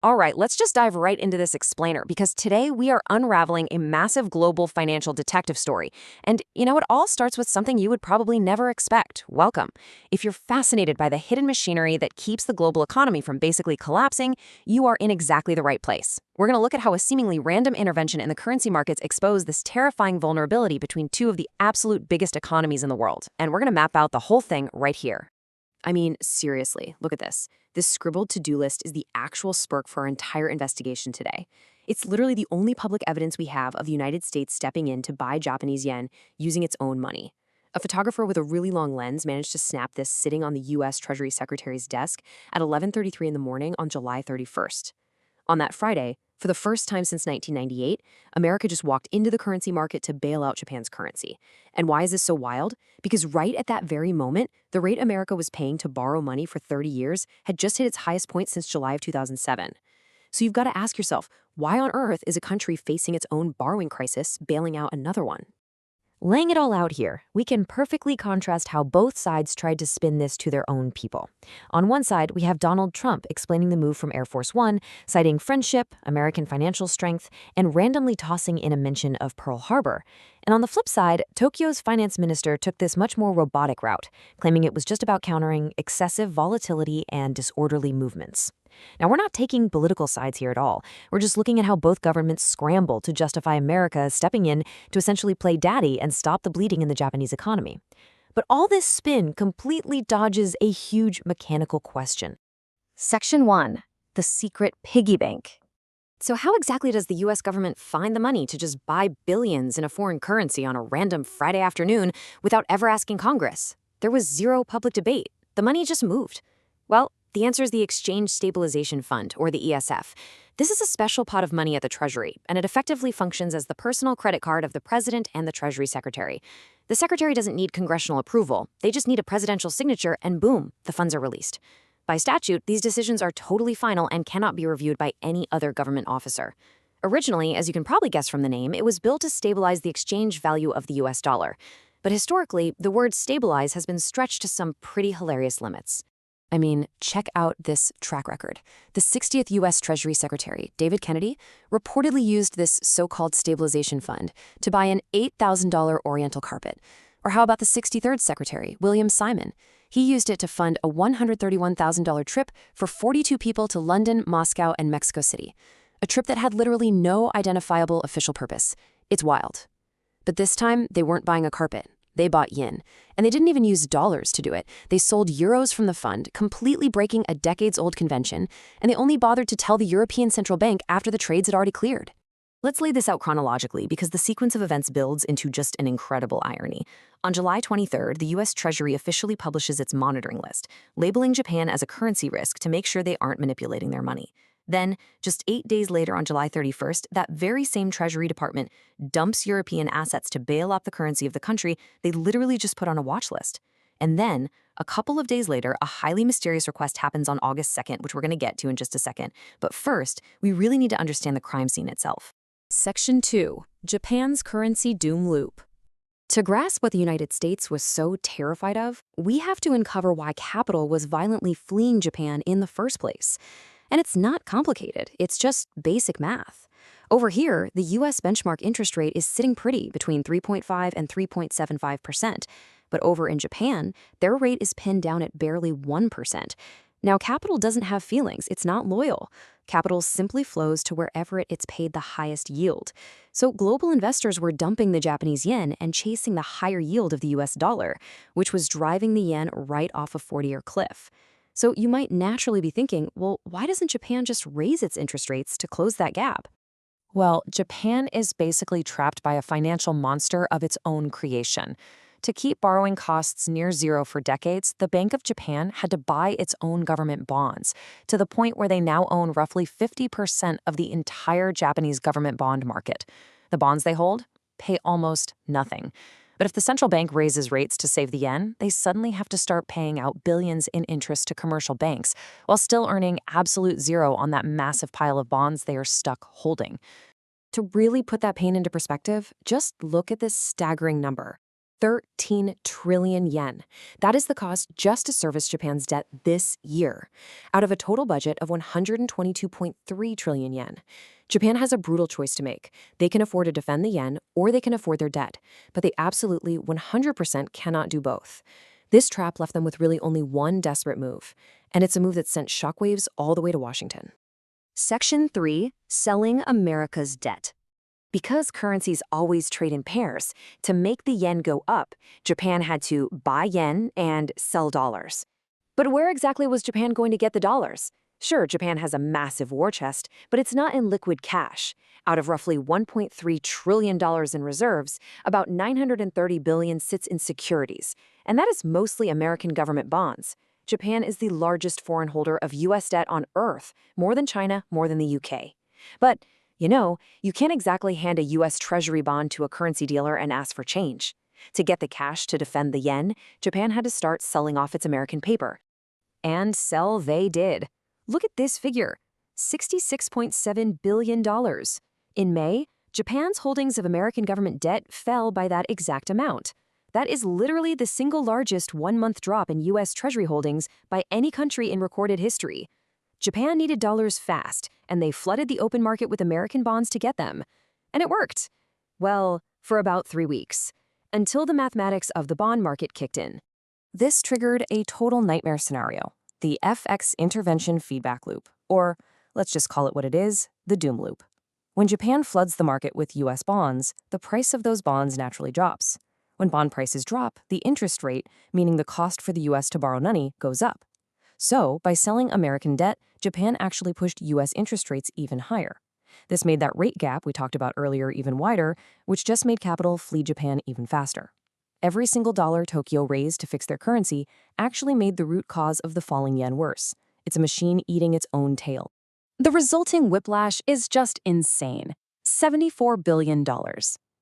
All right, let's just dive right into this explainer because today we are unraveling a massive global financial detective story. And it all starts with something you would probably never expect. Welcome. If you're fascinated by the hidden machinery that keeps the global economy from basically collapsing, you are in exactly the right place. We're going to look at how a seemingly random intervention in the currency markets exposed this terrifying vulnerability between two of the absolute biggest economies in the world. And we're going to map out the whole thing right here. I mean, seriously, look at this. This scribbled to-do list is the actual spurk for our entire investigation today. It's literally the only public evidence we have of the United States stepping in to buy Japanese yen using its own money. A photographer with a really long lens managed to snap this sitting on the U.S. Treasury Secretary's desk at 11:33 in the morning on July 31st. On that Friday, for the first time since 1998, America just walked into the currency market to bail out Japan's currency. And why is this so wild? Because right at that very moment, the rate America was paying to borrow money for 30 years had just hit its highest point since July of 2007. So you've got to ask yourself, why on earth is a country facing its own borrowing crisis bailing out another one? Laying it all out here, we can perfectly contrast how both sides tried to spin this to their own people. On one side, we have Donald Trump explaining the move from Air Force One, citing friendship, American financial strength, and randomly tossing in a mention of Pearl Harbor. And on the flip side, Tokyo's finance minister took this much more robotic route, claiming it was just about countering excessive volatility and disorderly movements. Now, we're not taking political sides here at all. We're just looking at how both governments scramble to justify America stepping in to essentially play daddy and stop the bleeding in the Japanese economy. But all this spin completely dodges a huge mechanical question. Section 1. The secret piggy bank. So how exactly does the U.S. government find the money to just buy billions in a foreign currency on a random Friday afternoon without ever asking Congress? There was zero public debate. The money just moved. Well, the answer is the Exchange Stabilization Fund, or the ESF. This is a special pot of money at the Treasury, and it effectively functions as the personal credit card of the President and the Treasury Secretary. The Secretary doesn't need congressional approval. They just need a presidential signature, and boom, the funds are released. By statute, these decisions are totally final and cannot be reviewed by any other government officer. Originally, as you can probably guess from the name, it was built to stabilize the exchange value of the US dollar. But historically, the word stabilize has been stretched to some pretty hilarious limits. I mean, check out this track record. The 60th U.S. Treasury Secretary, David Kennedy, reportedly used this so-called stabilization fund to buy an $8,000 Oriental carpet. Or how about the 63rd Secretary, William Simon? He used it to fund a $131,000 trip for 42 people to London, Moscow, and Mexico City. A trip that had literally no identifiable official purpose. It's wild. But this time, they weren't buying a carpet. They bought yen. And they didn't even use dollars to do it. They sold euros from the fund, completely breaking a decades-old convention, and they only bothered to tell the European Central Bank after the trades had already cleared. Let's lay this out chronologically because the sequence of events builds into just an incredible irony. On July 23rd, the U.S. Treasury officially publishes its monitoring list, labeling Japan as a currency risk to make sure they aren't manipulating their money. Then, just 8 days later on July 31st, that very same Treasury Department dumps European assets to bail out the currency of the country they literally just put on a watch list. And then, a couple of days later, a highly mysterious request happens on August 2nd, which we're going to get to in just a second. But first, we really need to understand the crime scene itself. Section 2. Japan's Currency Doom Loop. To grasp what the United States was so terrified of, we have to uncover why capital was violently fleeing Japan in the first place. And it's not complicated, it's just basic math. Over here, the US benchmark interest rate is sitting pretty between 3.5 and 3.75%. But over in Japan, their rate is pinned down at barely 1%. Now, capital doesn't have feelings, it's not loyal. Capital simply flows to wherever it's paid the highest yield. So global investors were dumping the Japanese yen and chasing the higher yield of the US dollar, which was driving the yen right off a 40-year cliff. So you might naturally be thinking, well, why doesn't Japan just raise its interest rates to close that gap? Well, Japan is basically trapped by a financial monster of its own creation. To keep borrowing costs near zero for decades, the Bank of Japan had to buy its own government bonds, to the point where they now own roughly 50% of the entire Japanese government bond market. The bonds they hold pay almost nothing. But if the central bank raises rates to save the yen, they suddenly have to start paying out billions in interest to commercial banks, while still earning absolute zero on that massive pile of bonds they are stuck holding. To really put that pain into perspective, just look at this staggering number. 13 trillion yen. That is the cost just to service Japan's debt this year, out of a total budget of 122.3 trillion yen. Japan has a brutal choice to make. They can afford to defend the yen, or they can afford their debt, but they absolutely 100% cannot do both. This trap left them with really only one desperate move, and it's a move that sent shockwaves all the way to Washington. Section 3. Selling America's Debt. Because currencies always trade in pairs, to make the yen go up, Japan had to buy yen and sell dollars. But where exactly was Japan going to get the dollars? Sure, Japan has a massive war chest, but it's not in liquid cash. Out of roughly $1.3 trillion in reserves, about $930 billion sits in securities, and that is mostly American government bonds. Japan is the largest foreign holder of U.S. debt on Earth, more than China, more than the U.K. But you can't exactly hand a U.S. Treasury bond to a currency dealer and ask for change. To get the cash to defend the yen, Japan had to start selling off its American paper. And sell they did. Look at this figure, $66.7 billion. In May, Japan's holdings of American government debt fell by that exact amount. That is literally the single largest one-month drop in U.S. Treasury holdings by any country in recorded history. Japan needed dollars fast, and they flooded the open market with American bonds to get them. And it worked. Well, for about 3 weeks, until the mathematics of the bond market kicked in. This triggered a total nightmare scenario, the FX intervention feedback loop, or let's just call it what it is, the doom loop. When Japan floods the market with U.S. bonds, the price of those bonds naturally drops. When bond prices drop, the interest rate, meaning the cost for the U.S. to borrow money, goes up. So, by selling American debt, Japan actually pushed U.S. interest rates even higher. This made that rate gap we talked about earlier even wider, which just made capital flee Japan even faster. Every single dollar Tokyo raised to fix their currency actually made the root cause of the falling yen worse. It's a machine eating its own tail. The resulting whiplash is just insane. $74 billion.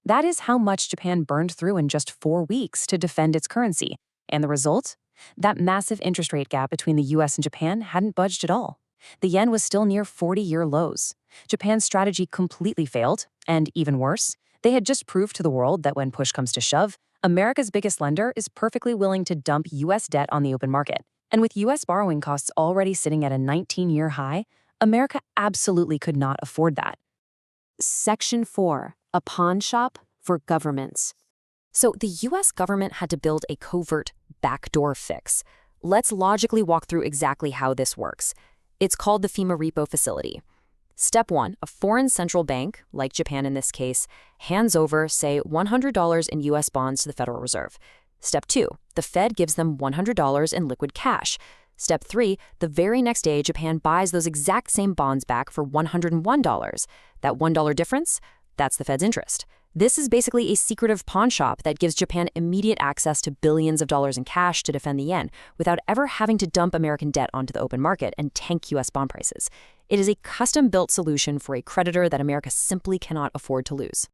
That is how much Japan burned through in just 4 weeks to defend its currency. And the result? That massive interest rate gap between the US and Japan hadn't budged at all. The yen was still near 40-year lows. Japan's strategy completely failed, and even worse, they had just proved to the world that when push comes to shove, America's biggest lender is perfectly willing to dump US debt on the open market. And with US borrowing costs already sitting at a 19-year high, America absolutely could not afford that. Section 4. A pawn shop for governments. So the US government had to build a covert backdoor fix. Let's logically walk through exactly how this works. It's called the FEMA repo facility. Step 1, a foreign central bank, like Japan in this case, hands over, say, $100 in US bonds to the Federal Reserve. Step 2, the Fed gives them $100 in liquid cash. Step 3, the very next day, Japan buys those exact same bonds back for $101. That $1 difference, that's the Fed's interest. This is basically a secretive pawn shop that gives Japan immediate access to billions of dollars in cash to defend the yen without ever having to dump American debt onto the open market and tank US bond prices. It is a custom-built solution for a creditor that America simply cannot afford to lose.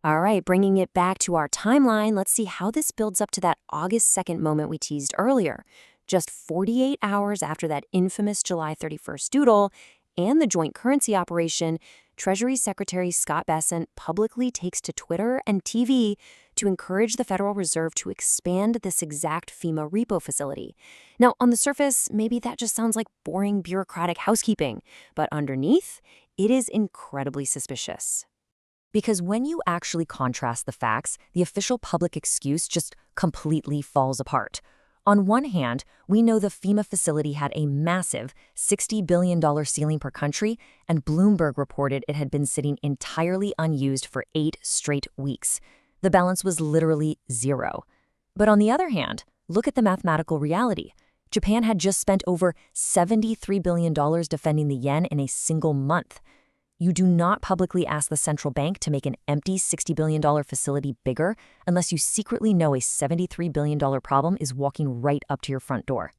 All right, bringing it back to our timeline, let's see how this builds up to that August 2nd moment we teased earlier. Just 48 hours after that infamous July 31st doodle and the joint currency operation, Treasury Secretary Scott Bessent publicly takes to Twitter and TV to encourage the Federal Reserve to expand this exact FEMA repo facility. Now, on the surface, maybe that just sounds like boring bureaucratic housekeeping, but underneath, it is incredibly suspicious. Because when you actually contrast the facts, the official public excuse just completely falls apart. On one hand, we know the FEMA facility had a massive $60 billion ceiling per country, and Bloomberg reported it had been sitting entirely unused for 8 straight weeks. The balance was literally zero. But on the other hand, look at the mathematical reality. Japan had just spent over $73 billion defending the yen in a single month. You do not publicly ask the central bank to make an empty $60 billion facility bigger unless you secretly know a $73 billion problem is walking right up to your front door.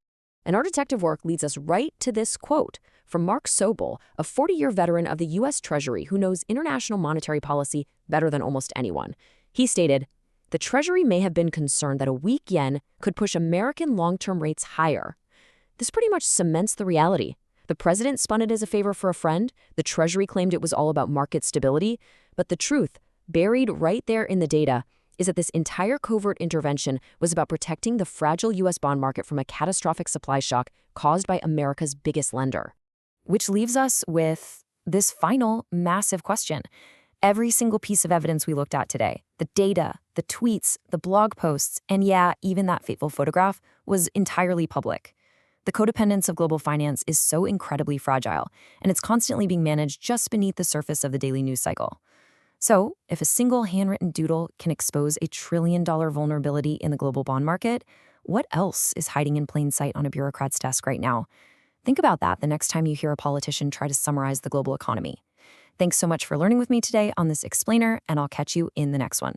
And our detective work leads us right to this quote from Mark Sobel, a 40-year veteran of the U.S. Treasury who knows international monetary policy better than almost anyone. He stated, "The Treasury may have been concerned that a weak yen could push American long-term rates higher. This pretty much cements the reality. The president spun it as a favor for a friend, the Treasury claimed it was all about market stability, but the truth, buried right there in the data, is that this entire covert intervention was about protecting the fragile U.S. bond market from a catastrophic supply shock caused by America's biggest lender. Which leaves us with this final massive question. Every single piece of evidence we looked at today, the data, the tweets, the blog posts, and yeah, even that fateful photograph, was entirely public. The codependence of global finance is so incredibly fragile, and it's constantly being managed just beneath the surface of the daily news cycle. So, if a single handwritten doodle can expose a trillion-dollar vulnerability in the global bond market, what else is hiding in plain sight on a bureaucrat's desk right now? Think about that the next time you hear a politician try to summarize the global economy. Thanks so much for learning with me today on this explainer, and I'll catch you in the next one.